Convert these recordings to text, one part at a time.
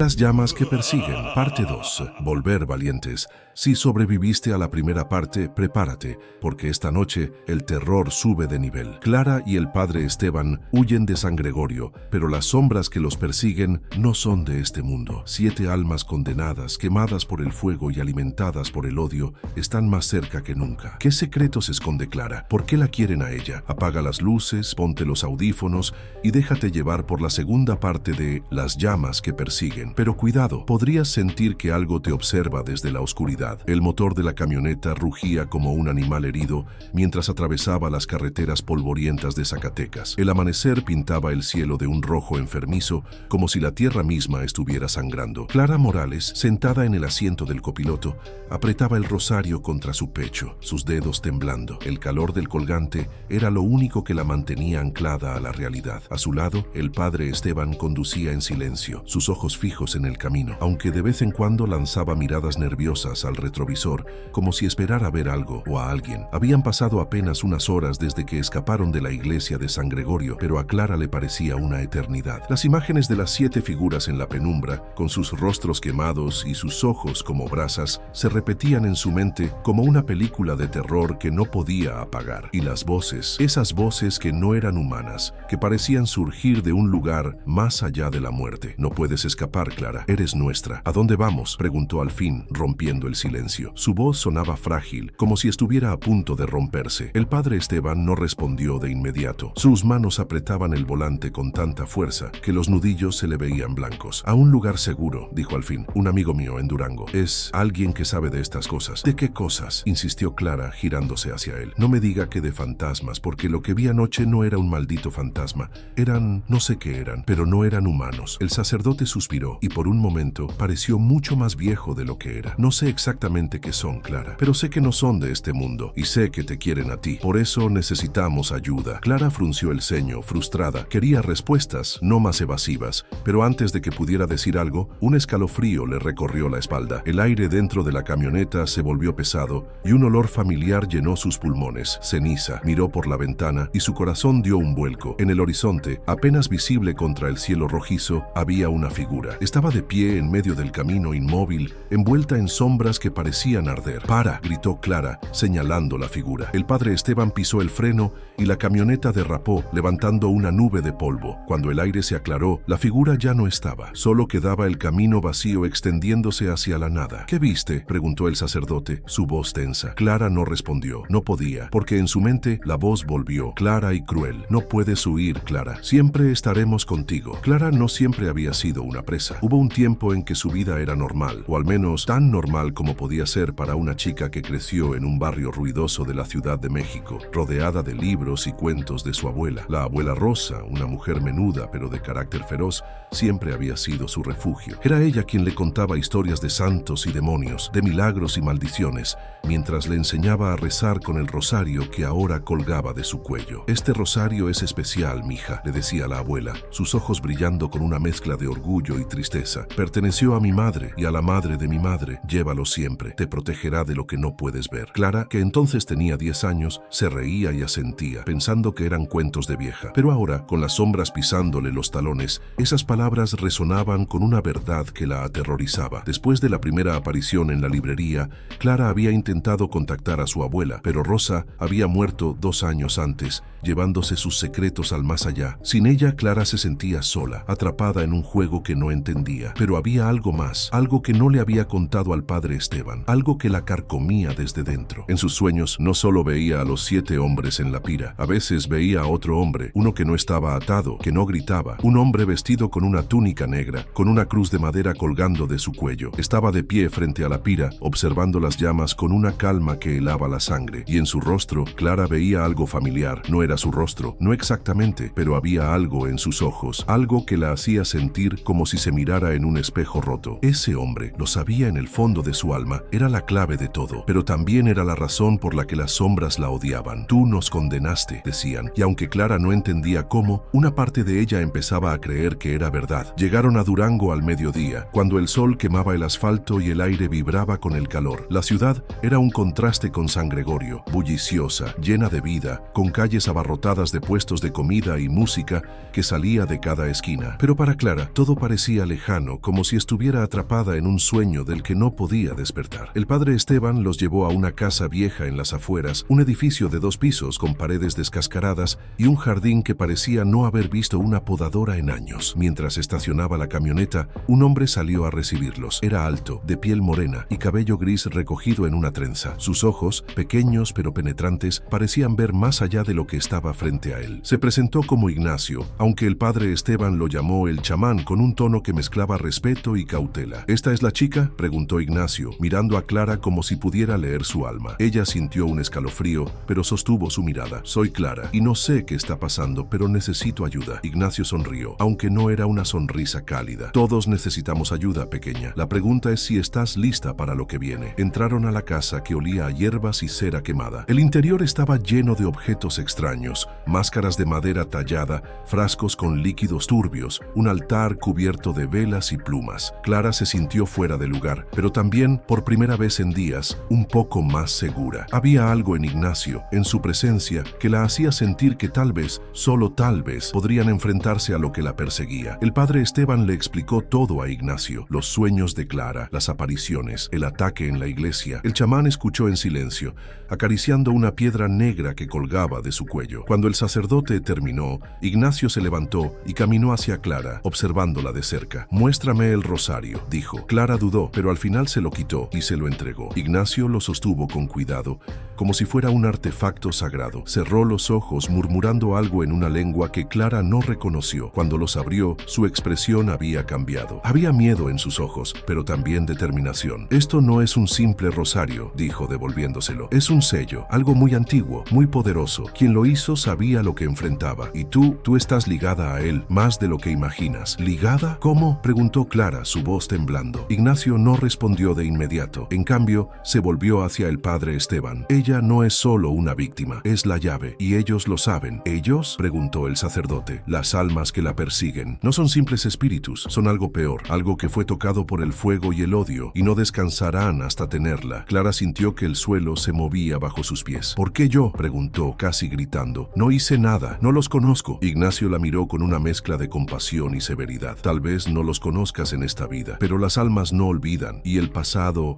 Las llamas que persiguen, parte 2. Volver valientes. Si sobreviviste a la primera parte, prepárate, porque esta noche el terror sube de nivel. Clara y el padre Esteban huyen de San Gregorio, pero las sombras que los persiguen no son de este mundo. 7 almas condenadas, quemadas por el fuego y alimentadas por el odio, están más cerca que nunca. ¿Qué secretos esconde Clara? ¿Por qué la quieren a ella? Apaga las luces, ponte los audífonos y déjate llevar por la segunda parte de Las llamas que persiguen. Pero cuidado, podrías sentir que algo te observa desde la oscuridad. El motor de la camioneta rugía como un animal herido mientras atravesaba las carreteras polvorientas de Zacatecas. El amanecer pintaba el cielo de un rojo enfermizo, como si la tierra misma estuviera sangrando. Clara Morales, sentada en el asiento del copiloto, apretaba el rosario contra su pecho, sus dedos temblando. El calor del colgante era lo único que la mantenía anclada a la realidad. A su lado, el padre Esteban conducía en silencio, sus ojos fijos en el camino, aunque de vez en cuando lanzaba miradas nerviosas al retrovisor, como si esperara ver algo o a alguien. Habían pasado apenas unas horas desde que escaparon de la iglesia de San Gregorio, pero a Clara le parecía una eternidad. Las imágenes de las 7 figuras en la penumbra, con sus rostros quemados y sus ojos como brasas, se repetían en su mente como una película de terror que no podía apagar. Y las voces, esas voces que no eran humanas, que parecían surgir de un lugar más allá de la muerte. No puedes escapar, Clara, eres nuestra. ¿A dónde vamos?, preguntó al fin, rompiendo el silencio. Su voz sonaba frágil, como si estuviera a punto de romperse. El padre Esteban no respondió de inmediato. Sus manos apretaban el volante con tanta fuerza que los nudillos se le veían blancos. A un lugar seguro, dijo al fin. Un amigo mío en Durango. Es alguien que sabe de estas cosas. ¿De qué cosas?, insistió Clara, girándose hacia él. No me diga que de fantasmas, porque lo que vi anoche no era un maldito fantasma. Eran, no sé qué eran, pero no eran humanos. El sacerdote suspiró y por un momento pareció mucho más viejo de lo que era. No sé exactamente qué son, Clara, pero sé que no son de este mundo y sé que te quieren a ti. Por eso necesitamos ayuda. Clara frunció el ceño, frustrada. Quería respuestas, no más evasivas, pero antes de que pudiera decir algo, un escalofrío le recorrió la espalda. El aire dentro de la camioneta se volvió pesado y un olor familiar llenó sus pulmones. Ceniza. Miró por la ventana y su corazón dio un vuelco. En el horizonte, apenas visible contra el cielo rojizo, había una figura. Estaba de pie en medio del camino, inmóvil, envuelta en sombras que parecían arder. ¡Para!, gritó Clara, señalando la figura. El padre Esteban pisó el freno y la camioneta derrapó, levantando una nube de polvo. Cuando el aire se aclaró, la figura ya no estaba. Solo quedaba el camino vacío extendiéndose hacia la nada. ¿Qué viste?, preguntó el sacerdote, su voz tensa. Clara no respondió. No podía, porque en su mente la voz volvió, clara y cruel. No puedes huir, Clara. Siempre estaremos contigo. Clara no siempre había sido una presa. Hubo un tiempo en que su vida era normal, o al menos tan normal como podía ser para una chica que creció en un barrio ruidoso de la Ciudad de México, rodeada de libros y cuentos de su abuela. La abuela Rosa, una mujer menuda pero de carácter feroz, siempre había sido su refugio. Era ella quien le contaba historias de santos y demonios, de milagros y maldiciones, mientras le enseñaba a rezar con el rosario que ahora colgaba de su cuello. Este rosario es especial, mija, le decía la abuela, sus ojos brillando con una mezcla de orgullo y tristeza. Perteneció a mi madre y a la madre de mi madre. Llévalo siempre, te protegerá de lo que no puedes ver. Clara, que entonces tenía 10 años, se reía y asentía, pensando que eran cuentos de vieja. Pero ahora, con las sombras pisándole los talones, esas palabras resonaban con una verdad que la aterrorizaba. Después de la primera aparición en la librería, Clara había intentado contactar a su abuela, pero Rosa había muerto 2 años antes, llevándose sus secretos al más allá. Sin ella, Clara se sentía sola, atrapada en un juego que no entendía. Pero había algo más, algo que no le había contado al padre Esteban, algo que la carcomía desde dentro. En sus sueños no solo veía a los 7 hombres en la pira, a veces veía a otro hombre, uno que no estaba atado, que no gritaba, un hombre vestido con una túnica negra, con una cruz de madera colgando de su cuello. Estaba de pie frente a la pira, observando las llamas con una calma que helaba la sangre, y en su rostro, Clara veía algo familiar. No era su rostro, no exactamente, pero había algo en sus ojos, algo que la hacía sentir como si se mirara en un espejo roto. Ese hombre, lo sabía en el fondo de su alma, era la clave de todo, pero también era la razón por la que las sombras la odiaban. Tú nos condenaste, decían, y aunque Clara no entendía cómo, una parte de ella empezaba a creer que era verdad. Llegaron a Durango al mediodía, cuando el sol quemaba el asfalto y el aire vibraba con el calor. La ciudad era un contraste con San Gregorio, bulliciosa, llena de vida, con calles abarrotadas de puestos de comida y música que salía de cada esquina. Pero para Clara, todo parecía lejano. lejano, como si estuviera atrapada en un sueño del que no podía despertar. El padre Esteban los llevó a una casa vieja en las afueras, un edificio de 2 pisos con paredes descascaradas y un jardín que parecía no haber visto una podadora en años. Mientras estacionaba la camioneta, un hombre salió a recibirlos. Era alto, de piel morena y cabello gris recogido en una trenza. Sus ojos, pequeños pero penetrantes, parecían ver más allá de lo que estaba frente a él. Se presentó como Ignacio, aunque el padre Esteban lo llamó el chamán con un tono que mezclaba respeto y cautela. ¿Esta es la chica?, preguntó Ignacio, mirando a Clara como si pudiera leer su alma. Ella sintió un escalofrío, pero sostuvo su mirada. Soy Clara, y no sé qué está pasando, pero necesito ayuda. Ignacio sonrió, aunque no era una sonrisa cálida. Todos necesitamos ayuda, pequeña. La pregunta es si estás lista para lo que viene. Entraron a la casa que olía a hierbas y cera quemada. El interior estaba lleno de objetos extraños, máscaras de madera tallada, frascos con líquidos turbios, un altar cubierto de velas y plumas. Clara se sintió fuera de lugar, pero también, por primera vez en días, un poco más segura. Había algo en Ignacio, en su presencia, que la hacía sentir que tal vez, solo tal vez, podrían enfrentarse a lo que la perseguía. El padre Esteban le explicó todo a Ignacio: los sueños de Clara, las apariciones, el ataque en la iglesia. El chamán escuchó en silencio, acariciando una piedra negra que colgaba de su cuello. Cuando el sacerdote terminó, Ignacio se levantó y caminó hacia Clara, observándola de cerca. «Muéstrame el rosario», dijo. Clara dudó, pero al final se lo quitó y se lo entregó. Ignacio lo sostuvo con cuidado, como si fuera un artefacto sagrado. Cerró los ojos murmurando algo en una lengua que Clara no reconoció. Cuando los abrió, su expresión había cambiado. Había miedo en sus ojos, pero también determinación. «Esto no es un simple rosario», dijo devolviéndoselo. «Es un sello, algo muy antiguo, muy poderoso. Quien lo hizo sabía lo que enfrentaba. Y tú estás ligada a él, más de lo que imaginas». «¿Ligada? ¿Cómo?», preguntó Clara, su voz temblando. Ignacio no respondió de inmediato. En cambio, se volvió hacia el padre Esteban. «Ella no es solo una víctima, es la llave, y ellos lo saben». «¿Ellos?», preguntó el sacerdote. «Las almas que la persiguen. No son simples espíritus, son algo peor, algo que fue tocado por el fuego y el odio, y no descansarán hasta tenerla». Clara sintió que el suelo se movía bajo sus pies. «¿Por qué yo?», preguntó, casi gritando. «No hice nada, no los conozco». Ignacio la miró con una mezcla de compasión y severidad. «Tal vez no los conozcas en esta vida, pero las almas no olvidan, y el pasado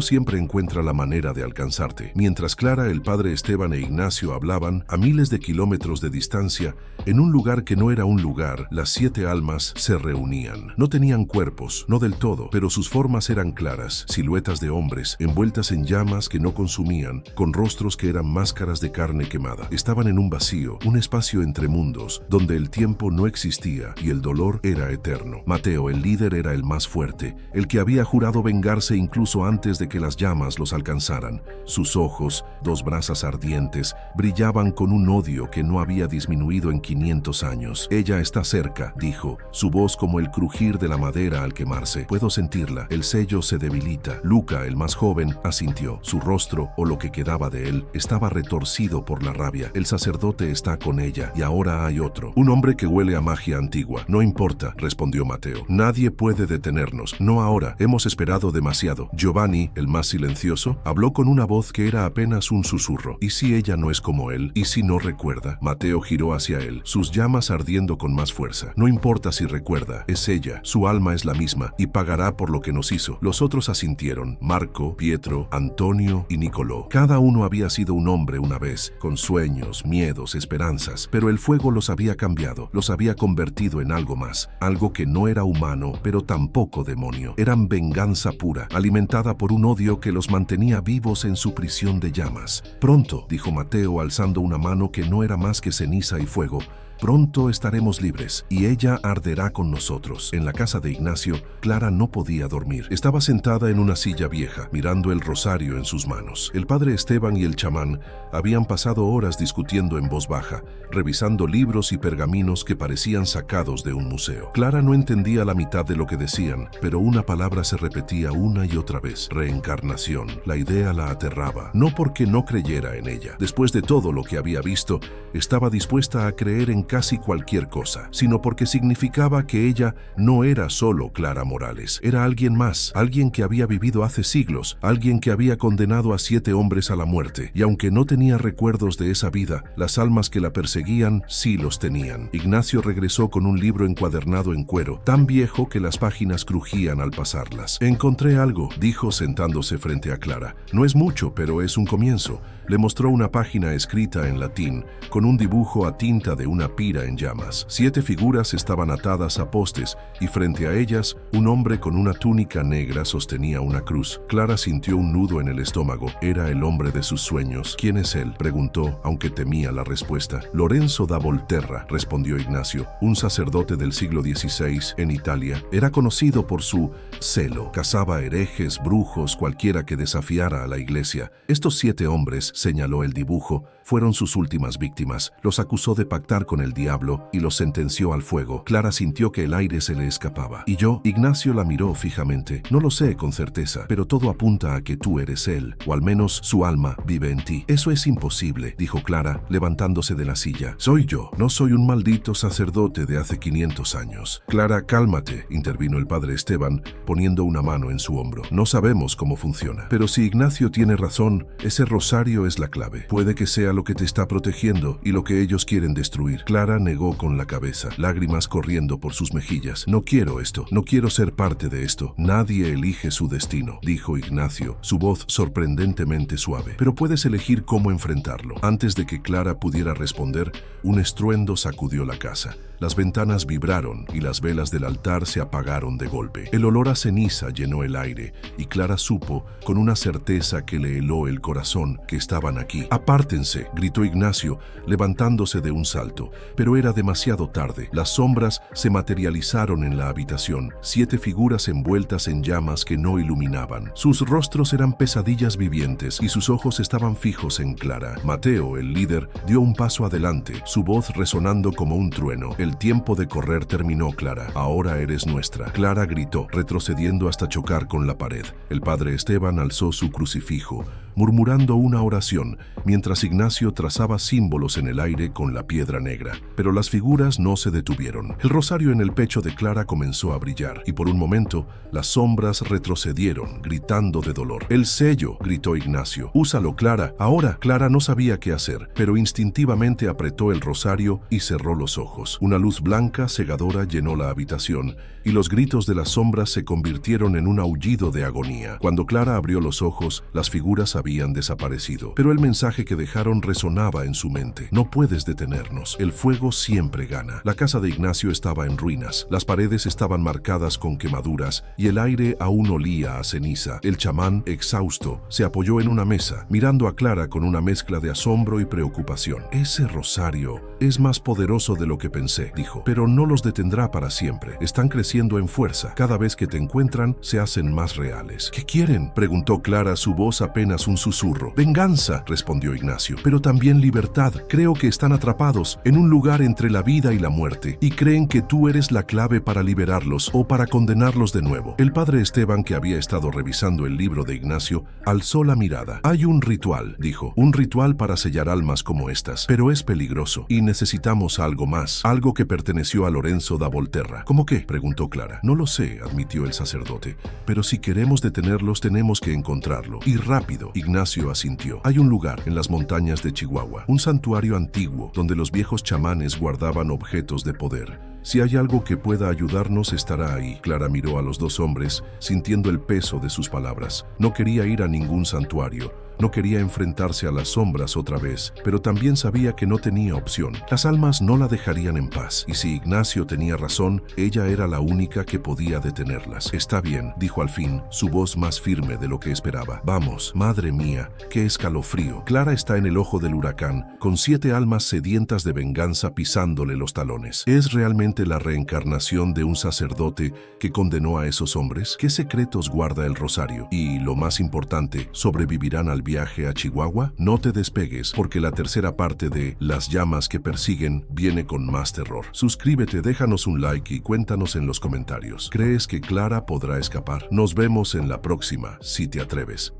siempre encuentra la manera de alcanzarte». Mientras Clara, el padre Esteban e Ignacio hablaban, a miles de kilómetros de distancia, en un lugar que no era un lugar, las 7 almas se reunían. No tenían cuerpos, no del todo, pero sus formas eran claras, siluetas de hombres, envueltas en llamas que no consumían, con rostros que eran máscaras de carne quemada. Estaban en un vacío, un espacio entre mundos, donde el tiempo no existía y el dolor era eterno. Mateo, el líder, era el más fuerte, el que había jurado vengarse incluso antes de que las llamas los alcanzaran. Sus ojos, 2 brasas ardientes, brillaban con un odio que no había disminuido en 500 años. «Ella está cerca», dijo, su voz como el crujir de la madera al quemarse. «Puedo sentirla, el sello se debilita». Luca, el más joven, asintió. Su rostro, o lo que quedaba de él, estaba retorcido por la rabia. «El sacerdote está con ella, y ahora hay otro. Un hombre que huele a magia antigua». «No importa», respondió Mateo. «Nadie puede detenernos. No ahora. Hemos esperado demasiado». Giovanni, el más silencioso, habló con una voz que era apenas un susurro. «¿Y si ella no es como él? ¿Y si no recuerda?». Mateo giró hacia él, sus llamas ardiendo con más fuerza. «No importa si recuerda, es ella. Su alma es la misma, y pagará por lo que nos hizo». Los otros asintieron: Marco, Pietro, Antonio y Nicolò. Cada uno había sido un hombre una vez, con sueños, miedos, esperanzas, pero el fuego los había cambiado, los había convertido en algo más, algo que no era humano, pero tampoco demonio. Eran venganza pura, alimentada por un odio que los mantenía vivos en su prisión de llamas. «Pronto», dijo Mateo, alzando una mano que no era más que ceniza y fuego, «pronto estaremos libres, y ella arderá con nosotros». En la casa de Ignacio, Clara no podía dormir. Estaba sentada en una silla vieja, mirando el rosario en sus manos. El padre Esteban y el chamán habían pasado horas discutiendo en voz baja, revisando libros y pergaminos que parecían sacados de un museo. Clara no entendía la mitad de lo que decían, pero una palabra se repetía una y otra vez: reencarnación. La idea la aterraba, no porque no creyera en ella. Después de todo lo que había visto, estaba dispuesta a creer en casi cualquier cosa, sino porque significaba que ella no era solo Clara Morales, era alguien más, alguien que había vivido hace siglos, alguien que había condenado a 7 hombres a la muerte, y aunque no tenía recuerdos de esa vida, las almas que la perseguían sí los tenían. Ignacio regresó con un libro encuadernado en cuero, tan viejo que las páginas crujían al pasarlas. Encontré algo, dijo sentándose frente a Clara. No es mucho, pero es un comienzo. Le mostró una página escrita en latín, con un dibujo a tinta de una pira en llamas. 7 figuras estaban atadas a postes, y frente a ellas, un hombre con una túnica negra sostenía una cruz. Clara sintió un nudo en el estómago. Era el hombre de sus sueños. ¿Quién es él?, preguntó, aunque temía la respuesta. Lorenzo da Volterra, respondió Ignacio, un sacerdote del siglo XVI en Italia. Era conocido por su celo. Cazaba herejes, brujos, cualquiera que desafiara a la iglesia. Estos 7 hombres, señaló el dibujo, fueron sus últimas víctimas. Los acusó de pactar con el diablo y los sentenció al fuego. Clara sintió que el aire se le escapaba. ¿Y yo? Ignacio la miró fijamente. No lo sé con certeza, pero todo apunta a que tú eres él, o al menos su alma vive en ti. Eso es imposible, dijo Clara, levantándose de la silla. Soy yo, no soy un maldito sacerdote de hace 500 años. Clara, cálmate, intervino el padre Esteban, poniendo una mano en su hombro. No sabemos cómo funciona. Pero si Ignacio tiene razón, ese rosario es la clave. Puede que sea lo que te está protegiendo y lo que ellos quieren destruir. Clara negó con la cabeza, lágrimas corriendo por sus mejillas. No quiero esto, no quiero ser parte de esto. Nadie elige su destino, dijo Ignacio, su voz sorprendentemente suave. Pero puedes elegir cómo enfrentarlo. Antes de que Clara pudiera responder, un estruendo sacudió la casa. Las ventanas vibraron y las velas del altar se apagaron de golpe. El olor a ceniza llenó el aire y Clara supo, con una certeza que le heló el corazón, que estaban aquí. ¡Apártense!, gritó Ignacio, levantándose de un salto. Pero era demasiado tarde. Las sombras se materializaron en la habitación, 7 figuras envueltas en llamas que no iluminaban. Sus rostros eran pesadillas vivientes y sus ojos estaban fijos en Clara. Mateo, el líder, dio un paso adelante, su voz resonando como un trueno. El tiempo de correr terminó, Clara. Ahora eres nuestra. Clara gritó, retrocediendo hasta chocar con la pared. El padre Esteban alzó su crucifijo, murmurando una oración, mientras Ignacio trazaba símbolos en el aire con la piedra negra. Pero las figuras no se detuvieron. El rosario en el pecho de Clara comenzó a brillar, y por un momento, las sombras retrocedieron, gritando de dolor. ¡El sello!, gritó Ignacio. ¡Úsalo, Clara! Ahora. Clara no sabía qué hacer, pero instintivamente apretó el rosario y cerró los ojos. Una luz blanca cegadora llenó la habitación, y los gritos de las sombras se convirtieron en un aullido de agonía. Cuando Clara abrió los ojos, las figuras habían desaparecido. Pero el mensaje que dejaron resonaba en su mente. No puedes detenernos. El fuego siempre gana. La casa de Ignacio estaba en ruinas. Las paredes estaban marcadas con quemaduras, y el aire aún olía a ceniza. El chamán, exhausto, se apoyó en una mesa, mirando a Clara con una mezcla de asombro y preocupación. Ese rosario es más poderoso de lo que pensé, dijo, pero no los detendrá para siempre. Están creciendo en fuerza. Cada vez que te encuentran, se hacen más reales. ¿Qué quieren?, preguntó Clara, su voz apenas un susurro. Venganza, respondió Ignacio, pero también libertad. Creo que están atrapados en un lugar entre la vida y la muerte, y creen que tú eres la clave para liberarlos o para condenarlos de nuevo. El padre Esteban, que había estado revisando el libro de Ignacio, alzó la mirada. Hay un ritual, dijo, un ritual para sellar almas como estas, pero es peligroso, y necesitamos algo más, algo que perteneció a Lorenzo da Volterra. ¿Cómo qué?, preguntó Clara. No lo sé, admitió el sacerdote, pero si queremos detenerlos tenemos que encontrarlo, y rápido. Ignacio asintió. Hay un lugar en las montañas de Chihuahua, un santuario antiguo donde los viejos chamanes guardaban objetos de poder. Si hay algo que pueda ayudarnos, estará ahí. Clara miró a los 2 hombres, sintiendo el peso de sus palabras. No quería ir a ningún santuario. No quería enfrentarse a las sombras otra vez, pero también sabía que no tenía opción. Las almas no la dejarían en paz, y si Ignacio tenía razón, ella era la única que podía detenerlas. Está bien, dijo al fin, su voz más firme de lo que esperaba. Vamos. Madre mía, qué escalofrío. Clara está en el ojo del huracán, con 7 almas sedientas de venganza pisándole los talones. ¿Es realmente la reencarnación de un sacerdote que condenó a esos hombres? ¿Qué secretos guarda el rosario? Y, lo más importante, ¿sobrevivirán al viaje a Chihuahua? No te despegues, porque la tercera parte de Las llamas que persiguen viene con más terror. Suscríbete, déjanos un like y cuéntanos en los comentarios. ¿Crees que Clara podrá escapar? Nos vemos en la próxima, si te atreves.